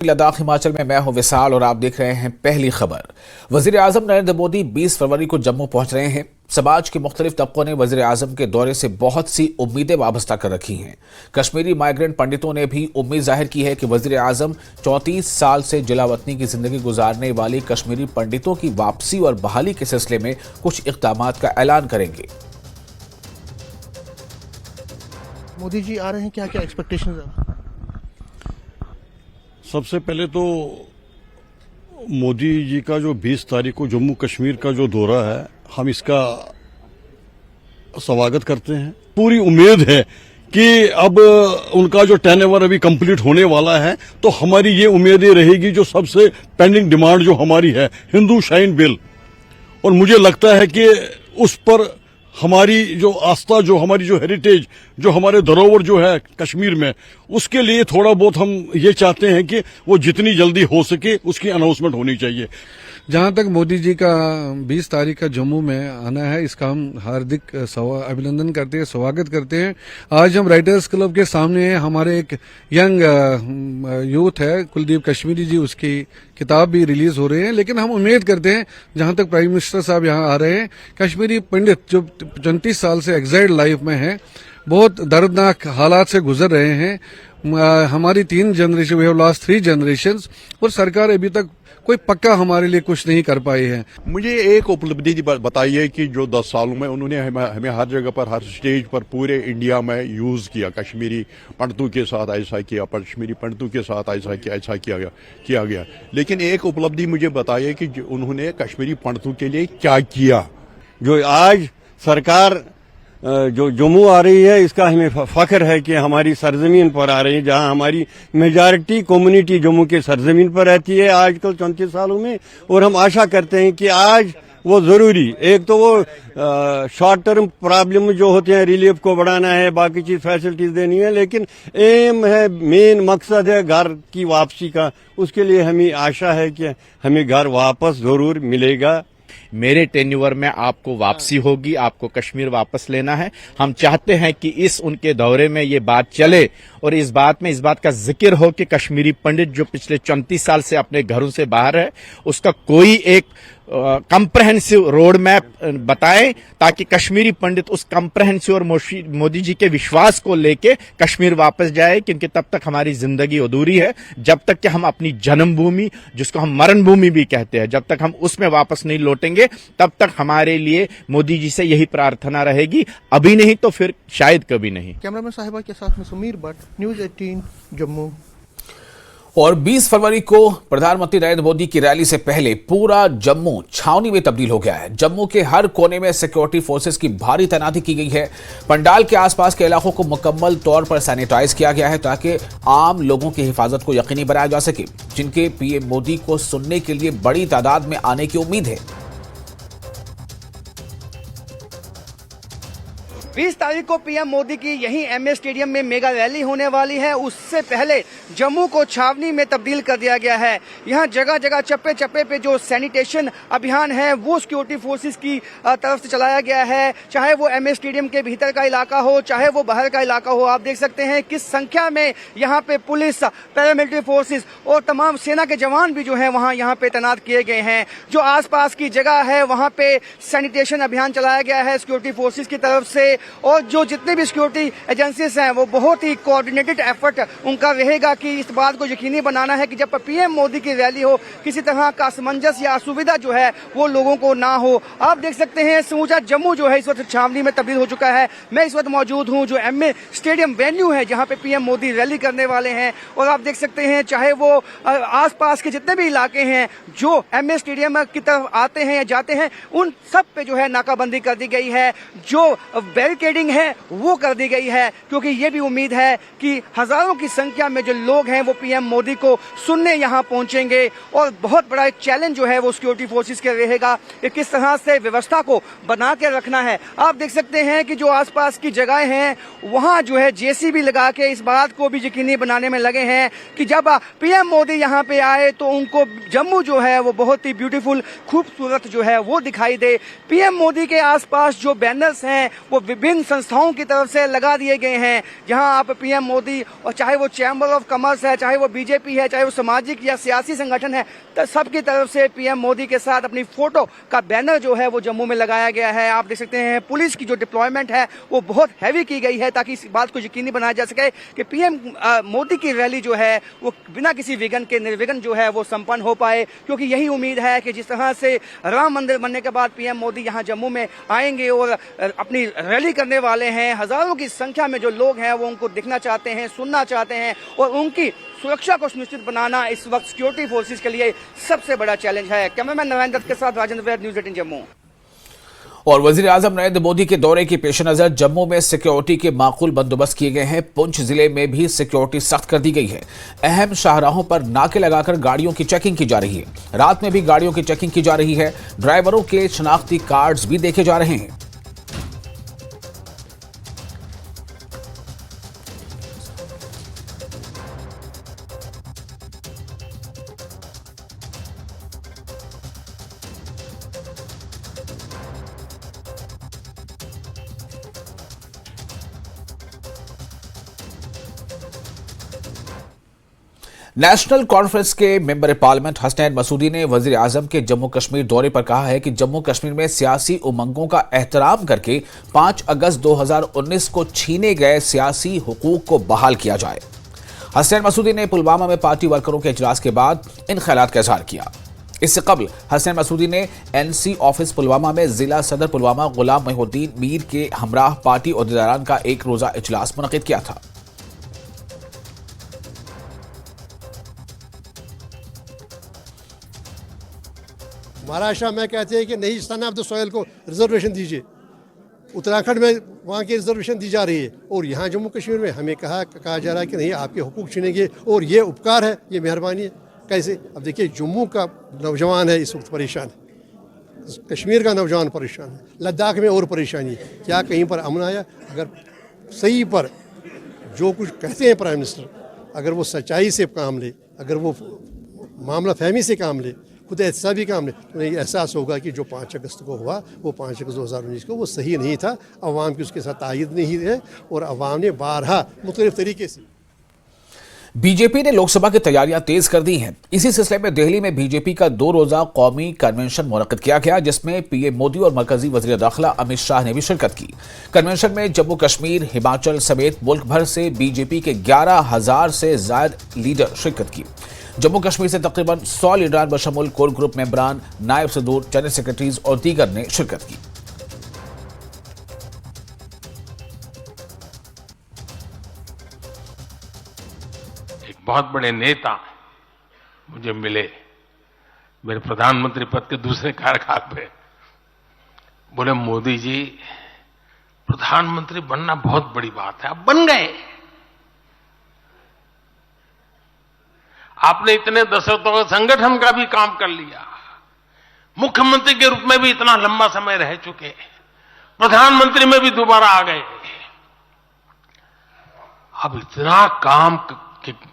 लद्दाख हिमाचल में मैं हूं विशाल और आप देख रहे हैं पहली खबर। वजीर आजम नरेंद्र मोदी 20 फरवरी को जम्मू पहुंच रहे हैं। समाज के मुख्तलिफ तबकों ने वजीर आजम के दौरे से बहुत सी उम्मीदें वाबस्ता कर रखी हैं। कश्मीरी माइग्रेंट पंडितों ने भी उम्मीद जाहिर की है कि वजीर आजम 34 साल से जलावतनी की जिंदगी गुजारने वाली कश्मीरी पंडितों की वापसी और बहाली के सिलसिले में कुछ इक़दामात का ऐलान करेंगे। मोदी जी आ रहे हैं, क्या क्या एक्सपेक्टेशंस है? सबसे पहले तो मोदी जी का जो 20 तारीख को जम्मू कश्मीर का जो दौरा है, हम इसका स्वागत करते हैं। पूरी उम्मीद है कि अब उनका जो टेन्योर अभी कंप्लीट होने वाला है, तो हमारी ये उम्मीदें रहेगी जो सबसे पेंडिंग डिमांड जो हमारी है, हिंदू शाइन बिल, और मुझे लगता है कि उस पर हमारी जो आस्था, जो हमारी जो हेरिटेज, जो हमारे धरोहर जो है कश्मीर में, उसके लिए थोड़ा बहुत हम ये चाहते हैं कि वो जितनी जल्दी हो सके उसकी अनाउंसमेंट होनी चाहिए। जहां तक मोदी जी का 20 तारीख का जम्मू में आना है, इसका हम हार्दिक अभिनंदन करते हैं, स्वागत करते हैं। आज हम राइटर्स क्लब के सामने हमारे एक यंग यूथ है कुलदीप कश्मीरी जी, उसकी किताब भी रिलीज हो रही है। लेकिन हम उम्मीद करते हैं, जहां तक प्राइम मिनिस्टर साहब यहां आ रहे हैं, कश्मीरी पंडित जो 35 साल से एग्जाइल्ड लाइफ में है, बहुत दर्दनाक हालात से गुजर रहे हैं। हमारी 3 generation, we have lost 3 generations, और सरकार अभी तक कोई पक्का हमारे लिए कुछ नहीं कर पाई है। मुझे एक उपलब्धि बताइए कि जो 10 सालों में उन्होंने हमें हर जगह पर, हर स्टेज पर पूरे इंडिया में यूज किया। कश्मीरी पंडितों के साथ ऐसा किया, कश्मीरी पंडितों के साथ ऐसा किया गया। लेकिन एक उपलब्धि मुझे बताइए कि उन्होंने कश्मीरी पंडितों के लिए क्या किया। जो आज सरकार जो जम्मू आ रही है, इसका हमें फख्र है कि हमारी सरजमीन पर आ रही है, जहां हमारी मेजॉरिटी कम्युनिटी जम्मू के सरजमीन पर रहती है आजकल 34 सालों में। और हम आशा करते हैं कि आज वो जरूरी, एक तो वो शॉर्ट टर्म प्रॉब्लम जो होते हैं, रिलीफ को बढ़ाना है, बाकी चीज फैसिलिटीज देनी है, लेकिन एम है, मेन मकसद है घर की वापसी का। उसके लिए हमें आशा है कि हमें घर वापस जरूर मिलेगा। मेरे टेन्योर में आपको वापसी होगी, आपको कश्मीर वापस लेना है। हम चाहते हैं कि इस उनके दौरे में ये बात चले और इस बात का जिक्र हो कि कश्मीरी पंडित जो पिछले 34 साल से अपने घरों से बाहर है, उसका कोई एक कंप्रहेंसिव रोड मैप बताएं, ताकि कश्मीरी पंडित उस कंप्रहेंसिव और मोदी जी के विश्वास को लेके कश्मीर वापस जाए। क्योंकि तब तक हमारी जिंदगी अधूरी है, जब तक कि हम अपनी जन्मभूमि, जिसको हम मरण भूमि भी कहते हैं, जब तक हम उसमें वापस नहीं लौटेंगे, तब तक हमारे लिए मोदी जी से यही प्रार्थना रहेगी। अभी नहीं तो फिर शायद कभी नहीं। कैमरामैन साहिबा के साथ में सुमीर भट्ट, न्यूज़ 18 जम्मू। और 20 फरवरी को प्रधानमंत्री नरेंद्र मोदी की रैली से पहले पूरा जम्मू छावनी में तब्दील हो गया है। जम्मू के हर कोने में सिक्योरिटी फोर्सेस की भारी तैनाती की गई है। पंडाल के आसपास के इलाकों को मुकम्मल तौर पर सैनिटाइज किया गया है, ताकि आम लोगों की हिफाजत को यकीनी बनाया जा सके, जिनके पीएम मोदी को सुनने के लिए बड़ी तादाद में आने की उम्मीद है। 20 तारीख को पीएम मोदी की यहीं एमए स्टेडियम में मेगा रैली होने वाली है। उससे पहले जम्मू को छावनी में तब्दील कर दिया गया है। यहाँ जगह जगह चप्पे चप्पे पे जो सैनिटेशन अभियान है वो सिक्योरिटी फोर्सेस की तरफ से चलाया गया है। चाहे वो एमए स्टेडियम के भीतर का इलाका हो, चाहे वो बाहर का इलाका हो। आप देख सकते हैं किस संख्या में यहाँ पे पुलिस, पैरामिलिट्री फोर्सेस और तमाम सेना के जवान भी जो है वहाँ यहाँ पे तैनात किए गए हैं। जो आसपास की जगह है वहाँ पे सैनिटेशन अभियान चलाया गया है सिक्योरिटी फोर्सेस की तरफ से। और जो जितने भी सिक्योरिटी एजेंसीज हैं वो बहुत ही कोऑर्डिनेटेड एफर्ट उनका रहेगा कि इस बात को यकीनी बनाना है कि जब पीएम मोदी की रैली हो, किसी तरह का असमंजस या असुविधा जो है वो लोगों को ना हो। आप देख सकते हैं समूचा जम्मू जो है इस वक्त छावनी में तब्दील हो चुका है। मैं इस वक्त मौजूद हूं जो एमए स्टेडियम वेन्यू है, जहां पे पीएम मोदी रैली करने वाले हैं। और आप देख सकते हैं चाहे वो आसपास के जितने भी इलाके हैं जो एमए स्टेडियम की तरफ आते हैं या जाते हैं, उन सब पे जो है नाकाबंदी कर दी गई है। जो बैरिकेडिंग है वो कर दी गई है, क्योंकि ये भी उम्मीद है कि हजारों की संख्या में जो लोग हैं वो पीएम मोदी को सुनने यहां पहुंचेंगे। और बहुत बड़ा एक चैलेंज जो है वो सिक्योरिटी फोर्सेस के रहेगा कि किस तरह से व्यवस्था को बना के रखना है। आप देख सकते हैं कि जो आसपास की जगहें हैं वहां जो है जेसीबी लगा के इस बात को भी यकीनी बनाने में लगे हैं कि जब पीएम मोदी यहां पे आए तो उनको जम्मू जो है वो बहुत ही ब्यूटीफुल, खूबसूरत जो है वो दिखाई दे। पीएम मोदी के आसपास जो बैनर्स हैं वो विभिन्न संस्थाओं की तरफ से लगा दिए गए हैं, जहां आप पीएम मोदी और चाहे वो चैम्बर ऑफ कॉमर्स है, चाहे वो बीजेपी है, चाहे वो सामाजिक या सियासी संगठन है, तो सबकी तरफ से पीएम मोदी के साथ अपनी फोटो का बैनर जो है वो जम्मू में लगाया गया है। आप देख सकते हैं पुलिस की जो डिप्लॉयमेंट है वो बहुत हैवी की गई है, ताकि इस बात को यकीनी बनाया जा सके कि पीएम मोदी की रैली जो है वो बिना किसी विघ्न के निर्विघ्न जो है वो संपन्न हो पाए, क्योंकि यही उम्मीद है कि जिस तरह से राम मंदिर बनने के बाद पीएम मोदी यहाँ जम्मू में आएंगे और अपनी रैली करने वाले हैं, हजारों की संख्या में जो लोग हैं वो उनको देखना चाहते हैं, सुनना चाहते हैं, और उनकी सुरक्षा को सुनिश्चित बनाना इस वक्त सिक्योरिटी फोर्सेस के लिए सबसे बड़ा चैलेंज है। कैमरामैन नारायण दत्त के साथ राजेंद्र वैद, न्यूज़ 18 जम्मू। और वजीर आजम नरेंद्र मोदी के दौरे के पेश नजर जम्मू में सिक्योरिटी के माकूल बंदोबस्त किए गए हैं। पुंछ जिले में भी सिक्योरिटी सख्त कर दी गई है। अहम शाहराहों पर नाके लगाकर गाड़ियों की चेकिंग की जा रही है। रात में भी गाड़ियों की चेकिंग की जा रही है। ड्राइवरों के शनाख्ती कार्ड्स भी देखे जा रहे हैं। नेशनल कॉन्फ्रेंस के मेंबर पार्लियामेंट हसनैन मसूदी ने वजीर आजम के जम्मू कश्मीर दौरे पर कहा है कि जम्मू कश्मीर में सियासी उमंगों का एहतराम करके 5 अगस्त 2019 को छीने गए सियासी हुकूक को बहाल किया जाए। हसनैन मसूदी ने पुलवामा में पार्टी वर्करों के इजलास के बाद इन ख्यालात का इजहार किया। इससे कबल हसनैन मसूदी ने एनसी ऑफिस पुलवामा में जिला सदर पुलवामा गुलाम मोहिउद्दीन मीर के हमराह पार्टी अहदेदारान का एक रोजा इजलास मुनक्किद किया था। महाराष्ट्र में कहते हैं कि नहीं सन ऑफ द सॉइल को रिजर्वेशन दीजिए, उत्तराखंड में वहाँ की रिजर्वेशन दी जा रही है, और यहाँ जम्मू कश्मीर में हमें कहा जा रहा है कि नहीं आपके हुकूक छीनेंगे, और ये उपकार है, ये मेहरबानी है। कैसे? अब देखिए जम्मू का नौजवान है इस वक्त परेशान है, कश्मीर का नौजवान परेशान है, लद्दाख में और परेशानी है। क्या कहीं पर अमन आया? अगर सही पर जो कुछ कहते हैं प्राइम मिनिस्टर, अगर वो सच्चाई से काम ले, अगर वो मामला फहमी से काम ले, खुद एहतसाबी काम ले, तो ये एहसास होगा कि जो 5 अगस्त को हुआ वो 5 अगस्त 2019 को वो सही नहीं था। अवाम की उसके साथ तायद नहीं है, और अवाम ने बारहा मुख्तलिफ तरीके से। बीजेपी ने लोकसभा की तैयारियां तेज कर दी हैं। इसी सिलसिले में दिल्ली में बीजेपी का 2 रोजा कौमी कन्वेंशन मुनक्किद किया गया, जिसमें पीएम मोदी और मरकजी वजीर दाखिला अमित शाह ने भी शिरकत की। कन्वेंशन में जम्मू कश्मीर, हिमाचल समेत मुल्क भर से बीजेपी के 11,000 से ज्यादा लीडर शिरकत की। जम्मू कश्मीर से तकरीबन 100 लीडरान बशमुल कोर ग्रुप मेंबरान, नायब सदूर, जनरल सेक्रेटरीज और दीगर ने शिरकत की। एक बहुत बड़े नेता मुझे मिले मेरे प्रधानमंत्री पद के दूसरे कार्यकाल पे, बोले मोदी जी प्रधानमंत्री बनना बहुत बड़ी बात है, आप बन गए। आपने इतने दशकों का संगठन का भी काम कर लिया, मुख्यमंत्री के रूप में भी इतना लंबा समय रह चुके, प्रधानमंत्री में भी दोबारा आ गए, अब इतना काम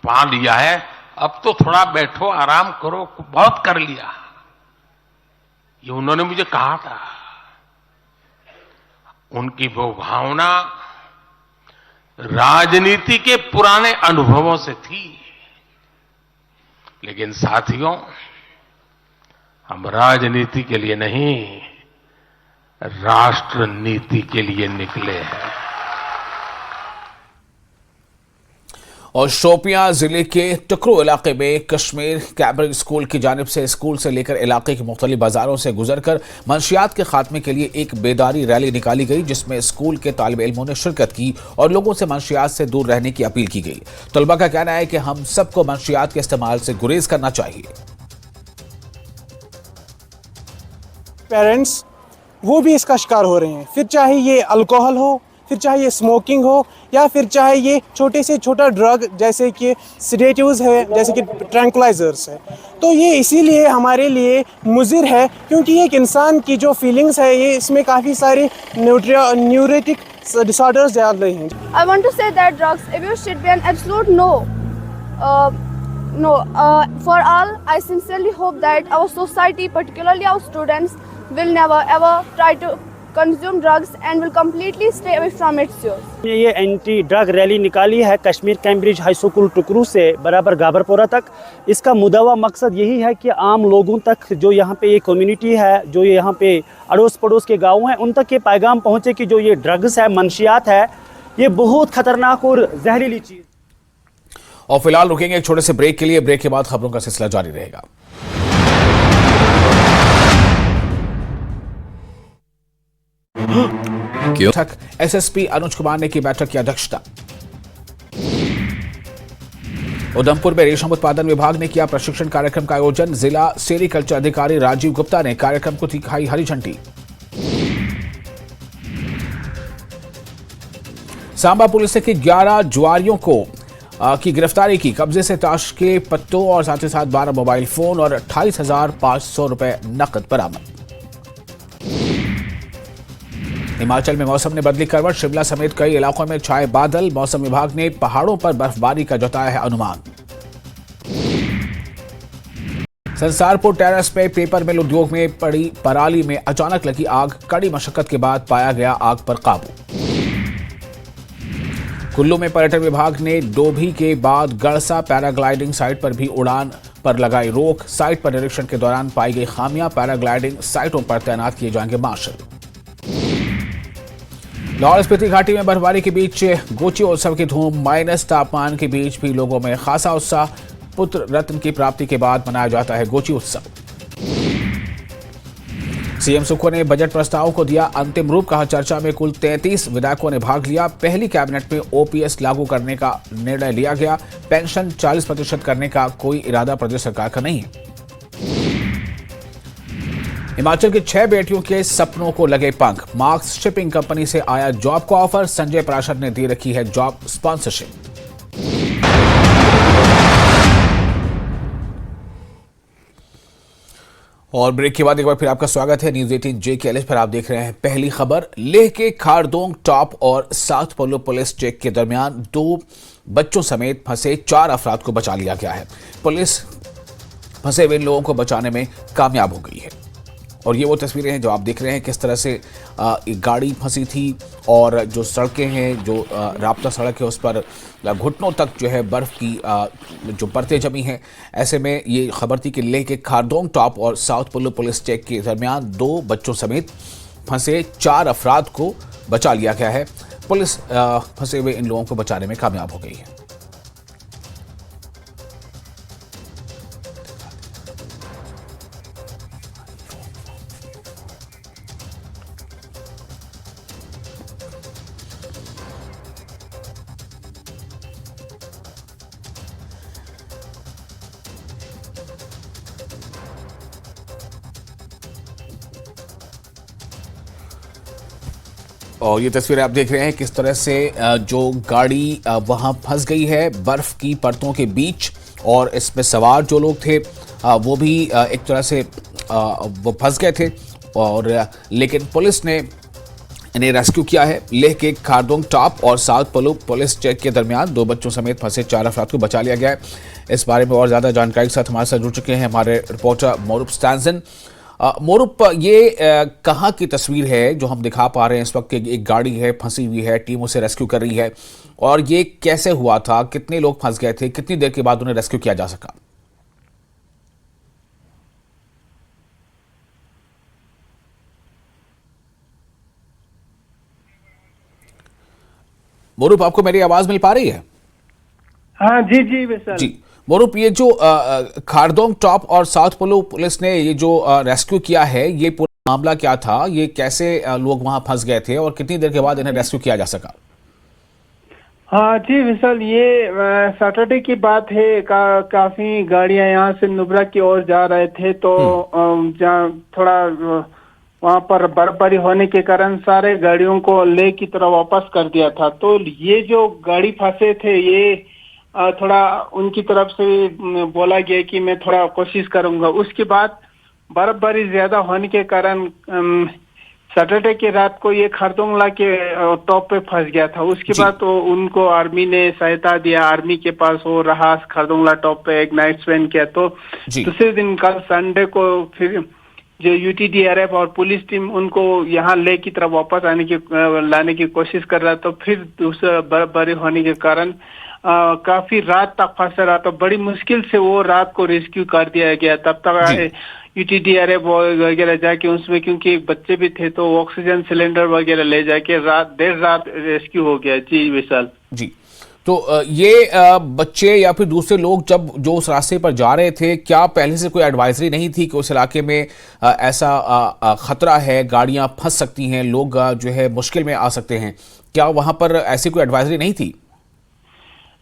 पा लिया है, अब तो थोड़ा बैठो आराम करो, बहुत कर लिया। ये उन्होंने मुझे कहा था। उनकी वो भावना राजनीति के पुराने अनुभवों से थी। लेकिन साथियों, हम राजनीति के लिए नहीं, राष्ट्र नीति के लिए निकले हैं। और शोपियां जिले के टकरू इलाके में कश्मीर कैब्रिंग स्कूल की जानिब से स्कूल से लेकर इलाके के मुख्तलिफ बाजारों से गुजरकर मंशियात के खात्मे के लिए एक बेदारी रैली निकाली गई, जिसमें स्कूल के तालिब इल्मों ने शिरकत की और लोगों से मंशियात से दूर रहने की अपील की गई। तलबा का कहना है कि हम सबको मंशियात के इस्तेमाल से गुरेज करना चाहिए। पेरेंट्स वो भी इसका शिकार हो रहे हैं, फिर चाहे ये अल्कोहल हो, फिर चाहे ये स्मोकिंग हो, या फिर चाहे ये छोटे से छोटा ड्रग जैसे कि सिडेटिव्स है, जैसे कि ट्रैंक्विलाइजर्स है। तो ये इसीलिए हमारे लिए मुज़िर है, क्योंकि एक इंसान की जो फीलिंग्स है ये इसमें काफ़ी सारे न्यूरोटिक डिसऑर्डर्स डाल रहे हैं। I want to say that drugs abuse should be an absolute no. For all, I sincerely hope that our society, particularly our students, will never ever try to consume drugs and will completely stay away from its use. ये anti drug rally निकाली है Kashmir Cambridge high school टुकरू से बराबर गाबरपोरा तक। इसका मुद्दा मकसद यही है कि आम लोगों तक जो यहाँ पे ये कम्युनिटी है, जो यहाँ पे अड़ोस पड़ोस के गाँव हैं, उन तक ये पैगाम पहुँचे कि जो ये ड्रग्स है, मंशियात है, ये बहुत खतरनाक और जहरीली चीज़। और फिलहाल रुकेंगे एक छोटे से ब्रेक के लिए। ब्रेक के बाद खबरों का सिलसिला जारी रहेगा। बैठक एसएसपी अनुज कुमार ने की बैठक की अध्यक्षता। उधमपुर में रेशम उत्पादन विभाग ने किया प्रशिक्षण कार्यक्रम का आयोजन। जिला सेरीकल्चर अधिकारी राजीव गुप्ता ने कार्यक्रम को दिखाई हरी झंडी। सांबा पुलिस ने 11 जुआरियों की गिरफ्तारी की। कब्जे से ताश के पत्तों और साथ ही साथ 12 मोबाइल फोन और 28,500 रुपए नकद बरामद। हिमाचल में मौसम ने बदली करवट। शिमला समेत कई इलाकों में छाए बादल। मौसम विभाग ने पहाड़ों पर बर्फबारी का जताया है अनुमान। संसारपुर टेरेस पे पेपर मिल उद्योग में पड़ी पराली में अचानक लगी आग। कड़ी मशक्कत के बाद पाया गया आग पर काबू। कुल्लू में पर्यटन विभाग ने डोभी के बाद गड़सा पैराग्लाइडिंग साइट पर भी उड़ान पर लगाई रोक। साइट पर निरीक्षण के दौरान पाई गई खामियां। पैराग्लाइडिंग साइटों पर तैनात किए जाएंगे मार्शल। लाहौल स्पीति घाटी में बर्फबारी के बीच गोची उत्सव की धूम। माइनस तापमान के बीच भी लोगों में खासा उत्साह। पुत्र रत्न की प्राप्ति के बाद मनाया जाता है गोची उत्सव। सीएम सुक्खू ने बजट प्रस्ताव को दिया अंतिम रूप। कहा चर्चा में कुल 33 विधायकों ने भाग लिया। पहली कैबिनेट में ओपीएस लागू करने का निर्णय लिया गया। पेंशन 40% करने का कोई इरादा प्रदेश सरकार का नहीं है। हिमाचल की 6 बेटियों के सपनों को लगे पंख। मार्क्स शिपिंग कंपनी से आया जॉब का ऑफर। संजय पाराशर ने दे रखी है जॉब स्पॉन्सरशिप। और ब्रेक के बाद एक बार फिर आपका स्वागत है न्यूज 18 JKLH पर। आप देख रहे हैं पहली खबर। लेह के खारदोंग टॉप और साउथ पोलो पुलिस चेक के दरमियान 2 बच्चों समेत फंसे 4 अफराद को बचा लिया गया है। पुलिस फंसे हुए इन लोगों को बचाने में कामयाब हो गई है। और ये वो तस्वीरें हैं जो आप देख रहे हैं किस तरह से एक गाड़ी फंसी थी और जो सड़कें हैं, जो राब्ता सड़क है, उस पर घुटनों तक जो है बर्फ़ की जो परतें जमी हैं। ऐसे में ये खबर थी कि लेह के खारदोंग टॉप और साउथ पोलो पुलिस चेक के दरमियान 2 बच्चों समेत फंसे 4 अफराद को बचा लिया गया है। पुलिस फंसे हुए इन लोगों को बचाने में कामयाब हो गई है। और ये तस्वीरें आप देख रहे हैं किस तरह से जो गाड़ी वहां फंस गई है बर्फ की परतों के बीच। और इसमें सवार जो लोग थे वो भी एक तरह से वो फंस गए थे। और लेकिन पुलिस ने इन्हें रेस्क्यू किया है। लेह के खारदोंग टॉप और साउथ पोलो पुलिस चेक के दरमियान 2 बच्चों समेत फंसे 4 अफराद को बचा लिया गया है। इस बारे में और ज्यादा जानकारी के साथ हमारे साथ जुड़ चुके हैं हमारे रिपोर्टर मोरूप स्टैंसन। मोरूप, ये कहाँ की तस्वीर है जो हम दिखा पा रहे हैं इस वक्त? एक गाड़ी है, फंसी हुई है, टीम उसे रेस्क्यू कर रही है, और ये कैसे हुआ था? कितने लोग फंस गए थे? कितनी देर के बाद उन्हें रेस्क्यू किया जा सका? मोरूप, आपको मेरी आवाज मिल पा रही है? हाँ जी जी सर जी। मोरूप, ये जो खारदोंग टॉप और साउथ पोलो पुलिस ने ये जो रेस्क्यू किया है, ये पूरा मामला क्या था? ये कैसे लोग वहां फंस गए थे और कितनी देर के बाद इन्हें रेस्क्यू किया जा सका? हाँ जी विशाल, ये सैटरडे की बात है। काफी गाड़ियां यहाँ से नुब्रा की ओर जा रहे थे, तो जहाँ थोड़ा वहाँ पर बर्फबारी होने के कारण सारे गाड़ियों को लेह की तरफ वापस कर दिया था। तो ये जो गाड़ी फंसे थे, ये थोड़ा उनकी तरफ से बोला गया कि मैं थोड़ा कोशिश करूंगा। उसके बाद बर्फबारी ज्यादा होने के कारण सैटरडे की रात को ये खारदोंगला के टॉप पे फंस गया था। उसके बाद तो उनको आर्मी ने सहायता दिया। आर्मी के पास वो रहा खारदोंगला टॉप पे, एक नाइट स्पेंड किया। तो दूसरे दिन कल संडे को फिर जो UTDRF और पुलिस टीम उनको यहाँ ले की तरफ वापस लाने की कोशिश कर रहा, तो फिर दूसरा बर्फबारी होने के कारण काफी रात तक फंसा रहा, तो बड़ी मुश्किल से वो रात को रेस्क्यू कर दिया गया। तब तक UTDRF वगैरह जाके उसमें, क्योंकि एक बच्चे भी थे, तो ऑक्सीजन सिलेंडर वगैरह ले जाके देर रात रेस्क्यू हो गया। जी विशाल जी। तो ये बच्चे या फिर दूसरे लोग जो उस रास्ते पर जा रहे थे, क्या पहले से कोई एडवाइजरी नहीं थी कि उस इलाके में ऐसा खतरा है, गाड़ियां फंस सकती हैं, लोग जो है मुश्किल में आ सकते हैं? क्या वहां पर ऐसी कोई एडवाइजरी नहीं थी?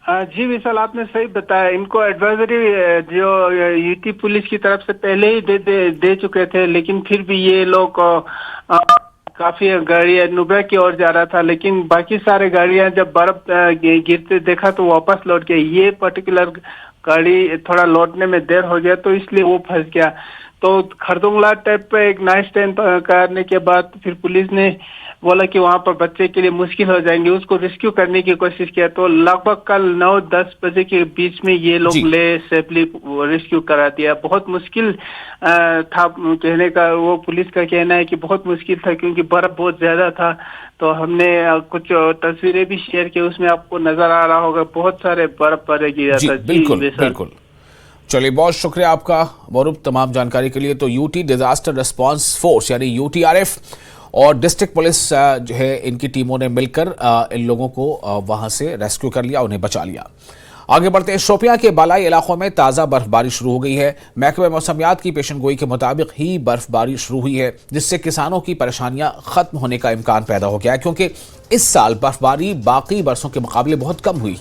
जी विशाल, आपने सही बताया। इनको एडवाइजरी जो यूटी पुलिस की तरफ से पहले ही दे चुके थे, लेकिन फिर भी ये लोग काफी गाड़ियां नुब्रा की ओर जा रहा था, लेकिन बाकी सारे गाड़ियां जब बर्फ गिरते देखा तो वापस लौट गए। ये पर्टिकुलर गाड़ी थोड़ा लौटने में देर हो गया, तो इसलिए वो फंस गया। तो खरदुंगला टाइप पे एक नाइट स्टैंड करने के बाद फिर पुलिस ने बोला कि वहां पर बच्चे के लिए मुश्किल हो जाएंगे, उसको रेस्क्यू करने की कोशिश किया। तो लगभग कल 9-10 बजे के बीच में ये लोग सेफली रेस्क्यू करा दिया। बहुत मुश्किल था कहने का, वो पुलिस का कहना है कि बहुत मुश्किल था क्योंकि बर्फ बहुत ज्यादा था। तो हमने कुछ तस्वीरें भी शेयर की, उसमें आपको नजर आ रहा होगा बहुत सारे बर्फ पड़े गिरा था। बिल्कुल। चलिए, बहुत शुक्रिया आपका मौरूफ तमाम जानकारी के लिए। तो यूटी डिजास्टर रिस्पांस फोर्स यानी UTRF और डिस्ट्रिक्ट पुलिस जो है, इनकी टीमों ने मिलकर इन लोगों को वहां से रेस्क्यू कर लिया, उन्हें बचा लिया। आगे बढ़ते हैं, शोपियां के बालाई इलाकों में ताज़ा बर्फबारी शुरू हो गई है। महकमे मौसमियात की पेशनगोई के मुताबिक ही बर्फबारी शुरू हुई है, जिससे किसानों की परेशानियां खत्म होने का इम्कान पैदा हो गया है, क्योंकि इस साल बर्फबारी बाकी बरसों के मुकाबले बहुत कम हुई।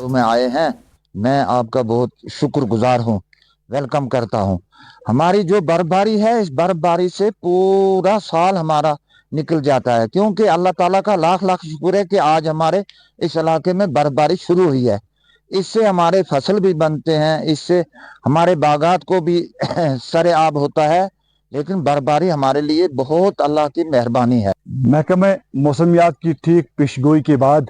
में आए हैं, मैं आपका बहुत शुक्रगुजार हूँ, वेलकम करता हूँ। हमारी जो बर्फबारी है, इस बर्फबारी से पूरा साल हमारा निकल जाता है, क्योंकि अल्लाह ताला का लाख लाख शुक्र है कि आज हमारे इस इलाके में बर्फबारी शुरू हुई है। इससे हमारे फसल भी बनते हैं, इससे हमारे बागात को भी सरेआब होता है, लेकिन बर्फबारी हमारे लिए बहुत अल्लाह की मेहरबानी है। महकमे मौसमियात की ठीक पेशगोई के बाद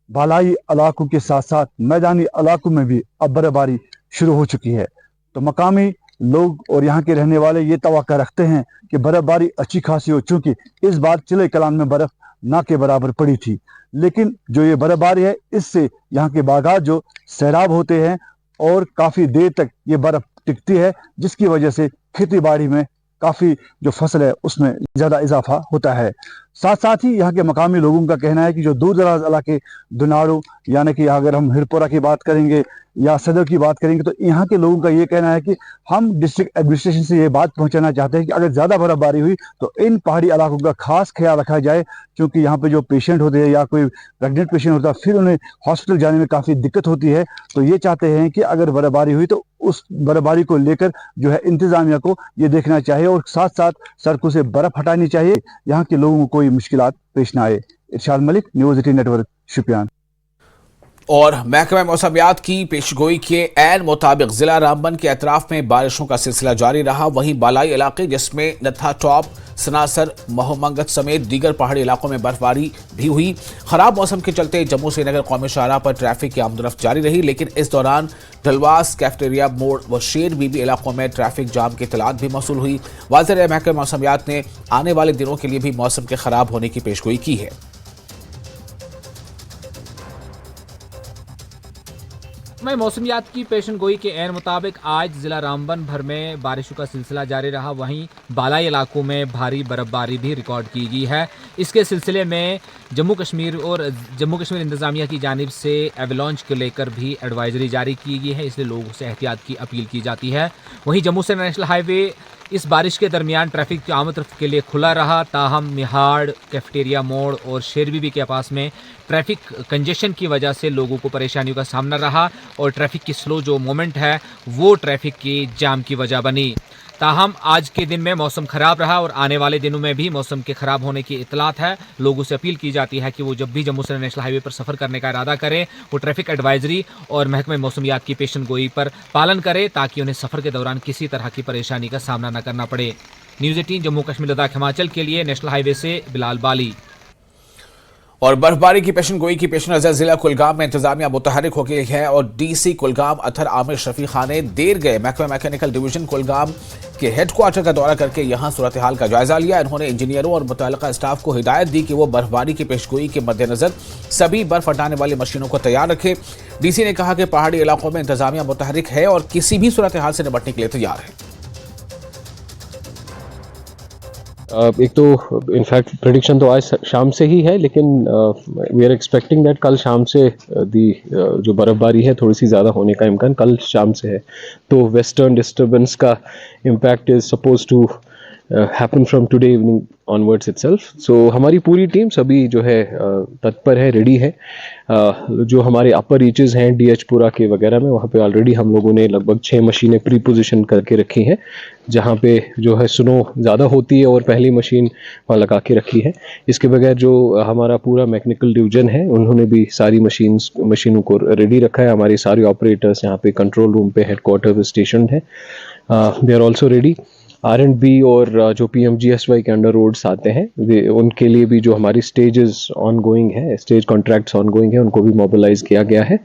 बालाई इलाकों के साथ साथ मैदानी इलाकों में भी अब बर्फबारी शुरू हो चुकी है। तो मकामी लोग और यहाँ के रहने वाले ये तवक्का रखते हैं कि बर्फबारी अच्छी खासी हो, चूंकि इस बार चिले कलान में बर्फ ना के बराबर पड़ी थी। लेकिन जो ये बर्फबारी है, इससे यहाँ के बागात जो सैराब होते हैं और काफ़ी देर तक ये बर्फ टिकती है, जिसकी वजह से खेती बाड़ी में काफ़ी जो फसल है उसमें ज़्यादा इजाफा होता है। साथ साथ ही यहाँ के मकामी लोगों का कहना है कि जो दूर दराज इलाके दुनारू, यानी कि अगर हम हिरपुरा की बात करेंगे या सदर की बात करेंगे, तो यहाँ के लोगों का ये कहना है कि हम डिस्ट्रिक्ट एडमिनिस्ट्रेशन से ये बात पहुँचाना चाहते हैं कि अगर ज़्यादा बर्फबारी हुई तो इन पहाड़ी इलाकों का खास ख्याल रखा जाए, क्योंकि यहाँ पे जो पेशेंट होते हैं या कोई प्रेगनेंट पेशेंट होता है, फिर उन्हें हॉस्पिटल जाने में काफ़ी दिक्कत होती है। तो ये चाहते हैं कि अगर बर्फबारी हुई तो उस बर्फबारी को लेकर जो है इंतजामिया को ये देखना चाहिए और साथ साथ सड़कों से बर्फ हटानी चाहिए, यहाँ के लोगों को कोई मुश्किलात पेश ना आए। इरशाद मलिक, न्यूज़ 18 नेटवर्क, शुपियान। और महकमा मौसमियात की पेशगोई के ऐन मुताबिक जिला रामबन के अतराफ में बारिशों का सिलसिला जारी रहा। वहीं बालाई इलाके जिसमें नत्था टॉप, सनासर, महमंगत समेत दीगर पहाड़ी इलाकों में बर्फबारी भी हुई। खराब मौसम के चलते जम्मू श्रीनगर कौमी शाहराह पर ट्रैफिक की आमदरफ्त जारी रही, लेकिन इस दौरान ढलवास, कैफेटेरिया मोड़ व शेर बीबी इलाकों में ट्रैफिक जाम की इतलात भी मौसूल हुई। वाज़ेह है, महकमा मौसमियात ने आने वाले दिनों के लिए भी मौसम के खराब होने की पेशगोई की है। मौसमियात की पेशनगोई के ऐन मुताबिक आज जिला रामबन भर में बारिशों का सिलसिला जारी रहा। वहीं बालाई इलाकों में भारी बर्फबारी भी रिकॉर्ड की गई है। इसके सिलसिले में जम्मू कश्मीर इंतजामिया की जानिब से एवलांच को लेकर भी एडवाइजरी जारी की गई है, इसलिए लोगों से एहतियात की अपील की जाती है। वहीं जम्मू से नेशनल हाईवे इस बारिश के दरमियान ट्रैफिक की आमद रफ्त के लिए खुला रहा, ताहम मिहाड़, कैफेटेरिया मोड़ और शेरबीबी के पास में ट्रैफिक कंजेशन की वजह से लोगों को परेशानियों का सामना रहा और ट्रैफिक की स्लो जो मोमेंट है वो ट्रैफिक की जाम की वजह बनी। ताहम आज के दिन में मौसम खराब रहा और आने वाले दिनों में भी मौसम के खराब होने की इतलात है। लोगों से अपील की जाती है कि वो जब भी जम्मू से नेशनल हाईवे पर सफ़र करने का इरादा करें, वो ट्रैफिक एडवाइजरी और महकमे मौसमियात की पेशनगोई पर पालन करें, ताकि उन्हें सफ़र के दौरान किसी तरह की परेशानी का सामना न करना पड़े। न्यूज़ 18 जम्मू कश्मीर लद्दाख हिमाचल के लिए नेशनल हाईवे से बिलाल बाली। और बर्फबारी की पेशन गोई की पेश नजर जिला कुलगाम में इंतजामिया मुतहरिक हो गई है और डीसी कुलगाम अथर आमिर शफी खान ने देर गए महकमा मैकेनिकल डिवीजन कुलगाम के हेडक्वार्टर का दौरा करके यहां सूरत हाल का जायजा लिया। इन्होंने इंजीनियरों और मुतल्लिका स्टाफ को हिदायत दी कि वो बर्फबारी की पेशगोई के मद्देनजर सभी बर्फ हटाने वाली मशीनों को तैयार रखें। डीसी ने कहा कि पहाड़ी इलाकों में इंतजामिया मुतहरिक है और किसी भी सूरत हाल से निपटने के लिए तैयार है। एक तो इनफैक्ट प्रेडिक्शन तो आज शाम से ही है, लेकिन वी आर एक्सपेक्टिंग दैट कल शाम से जो बर्फबारी है थोड़ी सी ज़्यादा होने का इम्कान कल शाम से है। तो वेस्टर्न डिस्टर्बेंस का impact is suppose to happen from today evening onwards itself. So हमारी पूरी टीम सभी जो है तत्पर है, रेडी है। जो हमारे अपर रीचेस हैं डीएचपुरा के वगैरह में, वहाँ पे ऑलरेडी हम लोगों ने लगभग 6 मशीनें प्री पोजिशन करके रखी हैं, जहाँ पे जो है स्नो ज़्यादा होती है और पहली मशीन वहाँ लगा के रखी है। इसके बगैर जो हमारा पूरा मैकेनिकल डिवीजन है उन्होंने भी सारी मशीनों को रेडी रखा है। हमारे सारे ऑपरेटर्स यहाँ पे कंट्रोल रूम पे हेडक्वार्टर पे स्टेशन है, they are also ready. R&B और जो PMGSY के अंडर रोड्स आते हैं उनके लिए भी जो हमारी स्टेजेस ऑनगोइंग है, स्टेज कॉन्ट्रैक्ट्स ऑनगोइंग है, उनको भी मोबिलाइज किया गया है।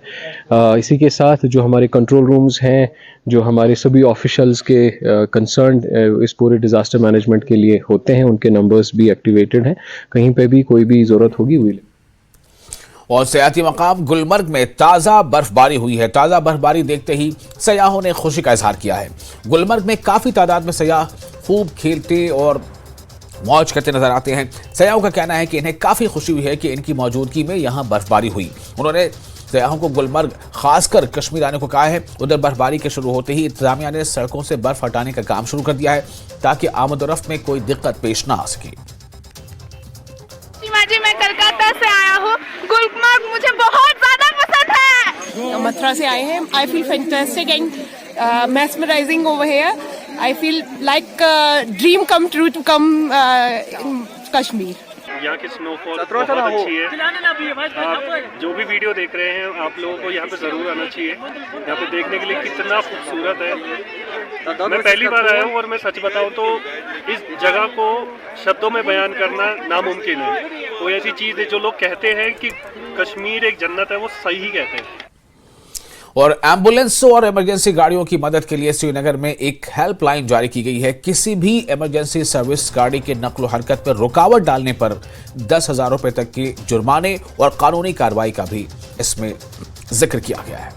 इसी के साथ जो हमारे कंट्रोल रूम्स हैं, जो हमारे सभी ऑफिशियल्स के कंसर्न इस पूरे डिजास्टर मैनेजमेंट के लिए होते हैं, उनके नंबर्स भी एक्टिवेटेड हैं। कहीं पे भी कोई भी ज़रूरत होगी हुई। और सियाती मकाम गुलमर्ग में ताज़ा बर्फबारी हुई है। ताज़ा बर्फबारी देखते ही सयाहों ने खुशी का इजहार किया है। गुलमर्ग में काफ़ी तादाद में सयाह खूब खेलते और मौज करते नजर आते हैं। सयाहों का कहना है कि इन्हें काफ़ी खुशी हुई है कि इनकी मौजूदगी में यहाँ बर्फबारी हुई। उन्होंने सयाहों को गुलमर्ग खासकर कश्मीर आने को कहा है। उधर बर्फबारी के शुरू होते ही इंतजामिया ने सड़कों से बर्फ हटाने का काम शुरू कर दिया है ताकि आमदोरफ्त में कोई दिक्कत पेश ना आ सके। जी मैं कलकत्ता से आया हूँ। गुलमर्ग मुझे बहुत ज्यादा पसंद है। मथुरा से आए हैं। I feel fantastic and mesmerizing over here. I feel like dream come true to come in Kashmir. यहाँ की स्नोफॉल बहुत अच्छी है। आप जो भी वीडियो देख रहे हैं आप लोगों को यहाँ पे ज़रूर आना चाहिए। यहाँ पे देखने के लिए कितना खूबसूरत है। मैं पहली बार आया हूँ और मैं सच बताऊँ तो इस जगह को शब्दों में बयान करना नामुमकिन है। कोई ऐसी चीज़ है जो लोग कहते हैं कि कश्मीर एक जन्नत है, वो सही कहते हैं। और एम्बुलेंस और इमरजेंसी गाड़ियों की मदद के लिए श्रीनगर में एक हेल्पलाइन जारी की गई है। किसी भी इमरजेंसी सर्विस गाड़ी के नक्ल हरकत पर रुकावट डालने पर 10,000 रुपए तक के जुर्माने और कानूनी कार्रवाई का भी इसमें जिक्र किया गया है।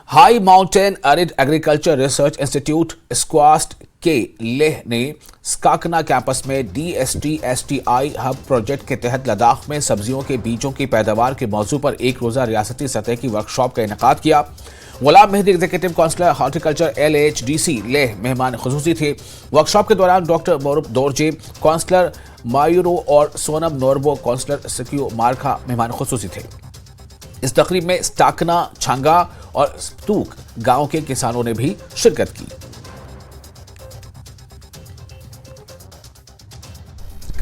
High mountain arid agriculture research institute SKUAST के लेह ने स्काकना कैंपस में DST-STI हब प्रोजेक्ट के तहत लद्दाख में सब्जियों के बीजों की पैदावार के मौजू पर एक रोजा रियासती सतह की वर्कशॉप का इनेकाद किया। Ghulam Mehdi executive councillor horticulture LHDC Leh मेहमान खुसूसी थे। वर्कशॉप के दौरान डॉक्टर मोरूफ दोरजे, काउंसलर मायूरो और सोनम नोरबो, काउंसलर सिक्यू मारखा मेहमान खुसूसी थे। इस तकरीब में स्टाकना, छांगा और स्तूक गांव के किसानों ने भी शिरकत की।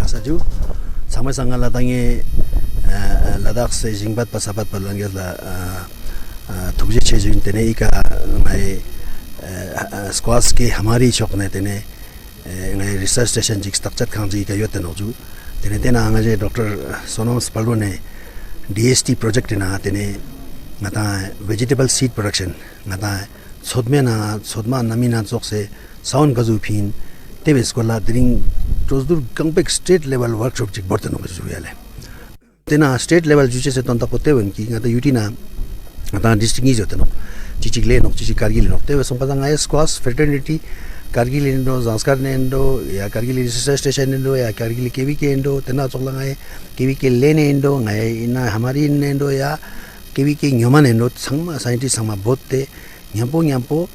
Kasaju sama sanga ladange Ladakh se jingbat pasabat palange la tugje chejin tene ika ngai squash ke hamari chokne tene ngai research station jik structure khangji ka yote noju tene tena ngaje Dr. Sonam Spaldo ne DST project na tene ngata vegetable seed production ngata sodma namina chok se sound gazu phin tebe skola dring tozdur gangpek state level workshop chik borten no juale tena state level juche se tonta pote wen ki ngata yuti na ngata district ni jote no chichik le no chichik kargil no tebe sompata ngai squash fraternity kargil endo zanskar ne endo ya kargil research station endo ya kargil kvk endo tena chokla ngai kvk le ne endo ngai ina hamari ne endo ya kvk nyoman endo sangma scientist sangma botte nyampo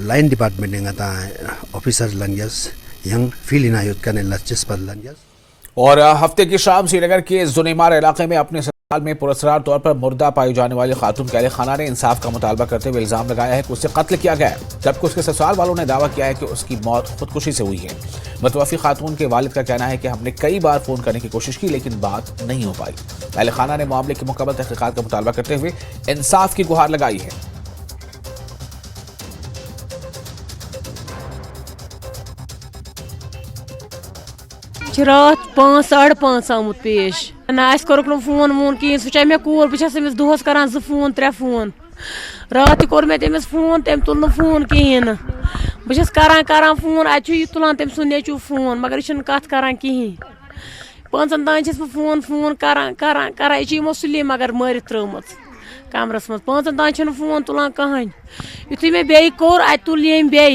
line department ngata officer langyas yang field inayot kane lachis par langyas। और हफ्ते की शाम श्रीनगर के जुनेमार इलाके में अपने अस्पताल में पुरस्कार तौर पर मुर्दा पाई जाने वाली खातून के अहले खाना ने इंसाफ का मुतालबा करते हुए इल्जाम लगाया है कि उसे कत्ल किया गया है, जबकि उसके ससुराल वालों ने दावा किया है कि उसकी मौत खुदकुशी से हुई है। मुतवफ़ी खातून के वालिद का कहना है कि हमने कई बार फोन करने की कोशिश की लेकिन बात नहीं हो पाई। अहले खाना ने मामले की मुकम्मल तहकीकात का मुतालबा करते हुए इंसाफ की गुहार लगाई है। रात 5 साढ़े 5 आमुत पेश ना अस कोरुक नो फोन वोन कहीं सह मे कोर बस अमिस दोहस करान 2 फोन 3 फोन रात कोर मे तमिस फोन तम तुल फोन कहें बस करान फोन अ तुलान तम सुन नेचू फोन मगर यह कत करान कहें 5 तान फोन फोन करान यह यमो सुले मगर मारित त्रुमत कमरस मज 5 तान फोन तुलान कहान युथु मे बे कोर अ तुल यम बे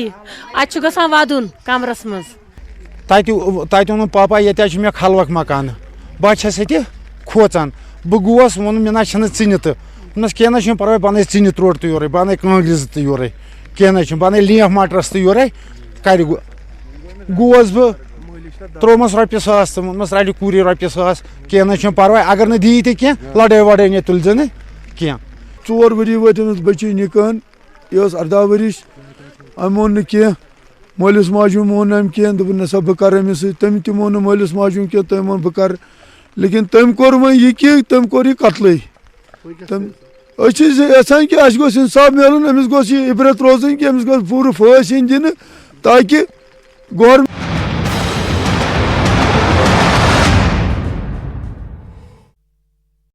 अ गसान वदुन कमरस मज तत वोन पापा ये मे खलवक मकान बस ये खोचान बह गोस वोन मे ना इन तो वनस कह पर्वा बन इन त्रोड़ तो योर बन कांगलिज तो योर कह बन लेफ मटरस तो योर कर गोस बह त्रोमस रपि 1,000 तो वोनमस रल कूरी रपि 1,000 कह पर्वा अगर न दी तो लड़ाई वड़ाई ने तुल न कह 4 वरी वत बच्चे निकान यह 18 वरिश अम वोन कह मालिस माजू मोन अम कह दोपन नसा बह कर अमिस तम त मोन मालिस माजू कह तम वोन बह कर लेकिन तम कोर वो यह कि तम कोर यह कत्ल तम यहान कि अस गोस इंसाफ मिलन अमिस गोस इबरत रोजन कि अमिस गोस पूरा फांसी दिन ताकि गवर्नमेंट